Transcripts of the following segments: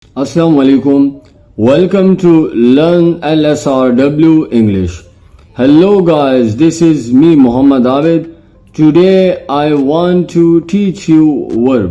Assalamu alaikum. Welcome to Learn LSRW English. Hello guys, this is me Muhammad Abid. Today I want to teach you verb.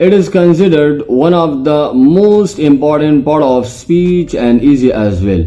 It is considered one of the most important part of speech and easy as well.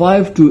5 to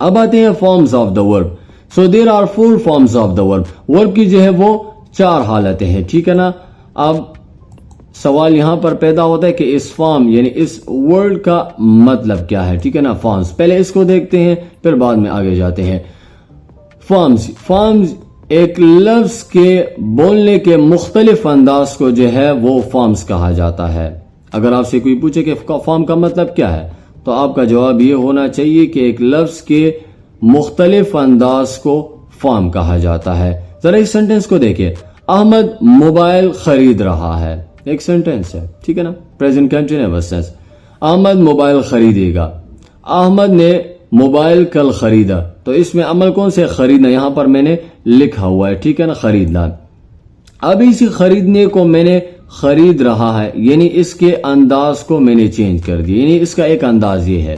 اب آتے ہیں forms of the verb. So there are 4 forms of the verb. Verb کی جو ہے وہ 4 حالتیں ہیں, ٹھیک ہے نا. اب سوال یہاں پر پیدا ہوتا ہے کہ اس فارم یعنی اس ورڈ کا مطلب کیا ہے, ٹھیک ہے نا. فارمز پہلے اس کو دیکھتے ہیں پھر بعد میں آگے جاتے ہیں. فارمز ایک لفظ کے بولنے کے مختلف انداز کو جو ہے وہ فارمز کہا جاتا ہے. اگر آپ سے کوئی پوچھے کہ فارم کا مطلب کیا ہے تو آپ کا جواب یہ ہونا چاہیے کہ ایک لفظ کے مختلف انداز کو فارم کہا جاتا ہے. ذرا اس سینٹنس کو دیکھیں, احمد موبائل خرید رہا ہے. ایک سینٹنس ہے, ٹھیک ہے نا, present continuous tense. Ahmed mobile خریدے گا. احمد نے موبائل کل خریدا, تو اس میں عمل کون سے خریدنا, یہاں پر میں نے لکھا ہوا ہے, ٹھیک ہے نا, خریدنا. اب اسی خریدنے کو میں نے خرید رہا ہے, یعنی اس کے انداز کو میں نے چینج کر دیا, یعنی اس کا ایک انداز یہ ہے.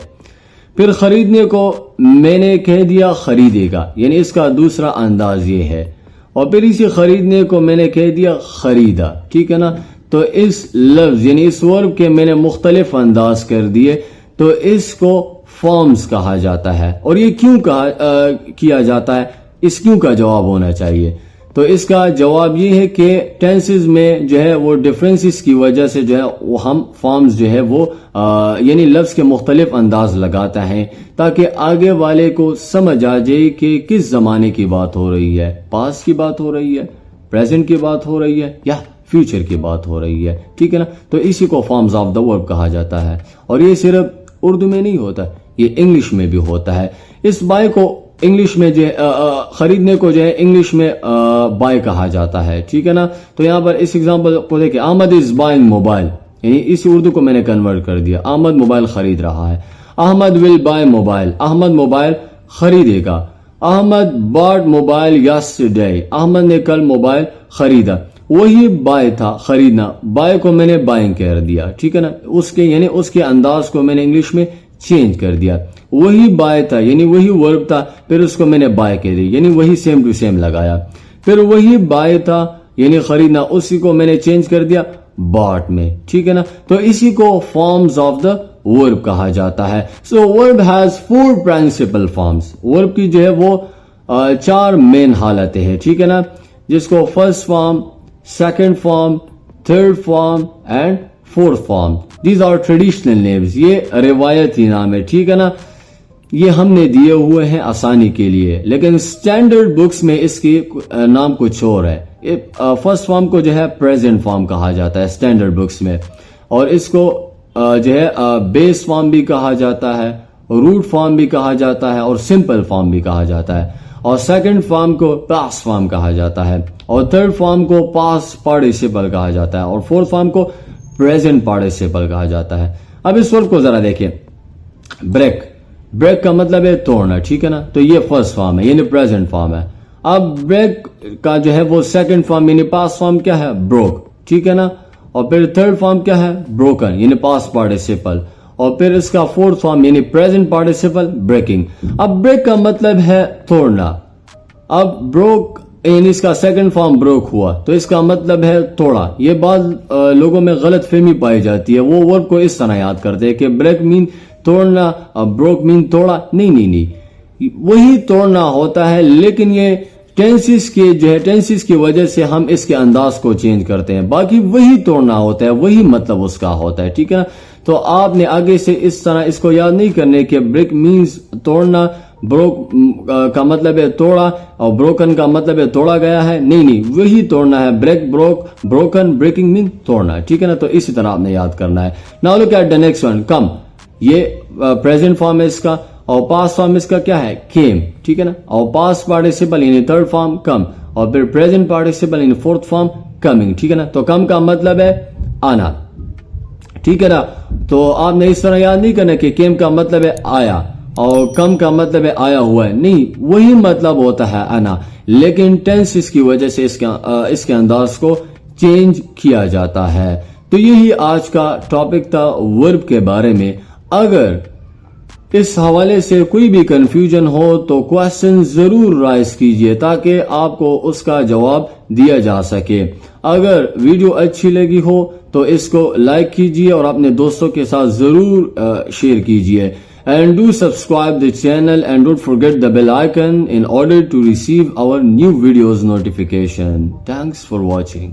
پھر خریدنے کو میں نے کہہ دیا خریدے گا, یعنی اس کا دوسرا انداز یہ ہے. اور پھر اسی خریدنے کو میں نے کہہ دیا خریدا, ٹھیک ہے نا. تو اس لفظ یعنی اس ورب کے میں نے مختلف انداز کر دیے, تو اس کو فارمز کہا جاتا ہے. اور یہ کیوں کیا جاتا ہے, اس کیوں کا جواب ہونا چاہیے. تو اس کا جواب یہ ہے کہ ٹینسز میں جو ہے وہ ڈفرینسز کی وجہ سے جو ہے وہ ہم فارمز جو ہے وہ یعنی لفظ کے مختلف انداز لگاتا ہے تاکہ آگے والے کو سمجھ آ جائے کہ کس زمانے کی بات ہو رہی ہے, پاسٹ کی بات ہو رہی ہے, پریزنٹ کی بات ہو رہی ہے یا فیوچر کی بات ہو رہی ہے, ٹھیک ہے نا. تو اسی کو فارمز آف دا ورب کہا جاتا ہے. اور یہ صرف اردو میں نہیں ہوتا, یہ انگلش میں بھی ہوتا ہے. اس بائی کو انگلش میں جو خریدنے کو جو ہے انگلش میں بائی کہا جاتا ہے, ٹھیک ہے نا. تو یہاں پر اس ایگزامپل کو دیکھیں, احمد از بائنگ موبائل, یعنی اسی اردو کو میں نے کنورٹ کر دیا, احمد موبائل خرید رہا ہے. Ahmed will buy mobile, Ahmed mobile خریدے گا. Ahmed bought mobile yesterday, Ahmed نے کل موبائل خریدا. وہی بائی تھا خریدنا, بائی کو میں نے بائنگ کر دیا, ٹھیک ہے نا. اس کے یعنی اس کے انداز کو میں نے انگلش میں چینج کر دیا. وہی بائی تھا یعنی وہی ورب تھا, پھر اس کو میں نے بائی کہہ دی, یعنی وہی سیم ٹو سیم لگایا. پھر وہی بائی تھا یعنی خریدنا, اسی کو میں نے چینج کر دیا باٹ میں, ٹھیک ہے نا. تو اسی کو فارمز آف دا ورب کہا جاتا ہے. سو ورب ہیز 4 پرنسپل فارمز. ورب کی جو ہے وہ 4 مین حالتیں ہیں, ٹھیک ہے نا, جس کو first form, second form, third form and fourth form. These are traditional names, یہ روایتی نام ہے, ٹھیک ہے نا. یہ ہم نے دیے ہوئے ہیں آسانی کے لیے, لیکن اسٹینڈرڈ بکس میں اس کی نام کچھ اور ہے. فرسٹ فارم کو جو ہے پریزنٹ فارم کہا جاتا ہے اسٹینڈرڈ بکس میں, اور اس کو جو ہے بیس فارم بھی کہا جاتا ہے, روٹ فارم بھی کہا جاتا ہے, اور سمپل فارم بھی کہا جاتا ہے. اور سیکنڈ فارم کو پاسٹ فارم کہا جاتا ہے, اور تھرڈ فارم کو پاسٹ پارٹیسپل کہا جاتا ہے, اور فورتھ فارم کو پریزنٹ پارٹیسپل کہا جاتا ہے. اب اس ورڈ کو ذرا دیکھیں, بریک. بریک کا مطلب ہے توڑنا, ٹھیک ہے نا. تو یہ فرسٹ فارم ہے یعنی پریزنٹ فارم ہے. اب بریک کا جو ہے وہ سیکنڈ فارم یعنی پاسٹ فارم کیا ہے, بروک, ٹھیک ہے نا. اور پھر تھرڈ فارم کیا ہے, بروکن یعنی پاسٹ پارٹیسپل. اور پھر اس کا فورتھ فارم یعنی پریزنٹ پارٹیسپل بریکنگ. اب بریک کا مطلب ہے توڑنا. اب بروک یعنی اس کا سیکنڈ فارم بروک ہوا, تو اس کا مطلب ہے توڑا. یہ بعض لوگوں میں غلط فہمی پائی جاتی ہے, وہ ورڈ کو اس طرح یاد کرتے ہیں کہ بریک مین توڑنا, بروک مین توڑا. نہیں, وہی توڑنا ہوتا ہے, لیکن یہ ٹینسز کی وجہ سے ہم اس کے انداز کو چینج کرتے ہیں. باقی وہی توڑنا ہوتا ہے, وہی مطلب اس کا ہوتا ہے, ٹھیک ہے نا. تو آپ نے آگے سے اس طرح اس کو یاد نہیں کرنے کہ بریک مینز توڑنا, بروک کا مطلب ہے توڑا, اور بروکن کا مطلب ہے توڑا گیا ہے. نہیں, وہی توڑنا ہے. بریک, بروک, بروکن, بریکنگ مین توڑنا, ٹھیک ہے نا. تو اسی طرح آپ نے یاد کرنا ہے. Now look at the next one, come. یہ پریزنٹ فارم ہے اس کا, اور پاسٹ فارم اس کا کیا ہے, کیم, ٹھیک ہے نا. اور پاسٹ پارٹیسپل یعنی تھرڈ فارم کم, اور پھر پریزنٹ پارٹیسپل یعنی فورتھ فارم کمنگ, ٹھیک ہے نا. تو کم کا مطلب ہے آنا, ٹھیک ہے نا. تو آپ نے اس طرح یاد نہیں کرنا کہ کیم کا مطلب ہے آیا, اور کم کا مطلب ہے آیا ہوا ہے. نہیں, وہی مطلب ہوتا ہے آنا, لیکن ٹینس کی وجہ سے اس کے انداز کو چینج کیا جاتا ہے. تو یہی آج کا ٹاپک تھا ورب کے بارے میں. اگر اس حوالے سے کوئی بھی کنفیوژن ہو تو کوشچن ضرور رائز کیجئے تاکہ آپ کو اس کا جواب دیا جا سکے. اگر ویڈیو اچھی لگی ہو تو اس کو لائک کیجئے اور اپنے دوستوں کے ساتھ ضرور شیئر کیجئے. And do subscribe the channel and don't forget the bell icon in order to receive our new videos notification. Thanks for watching.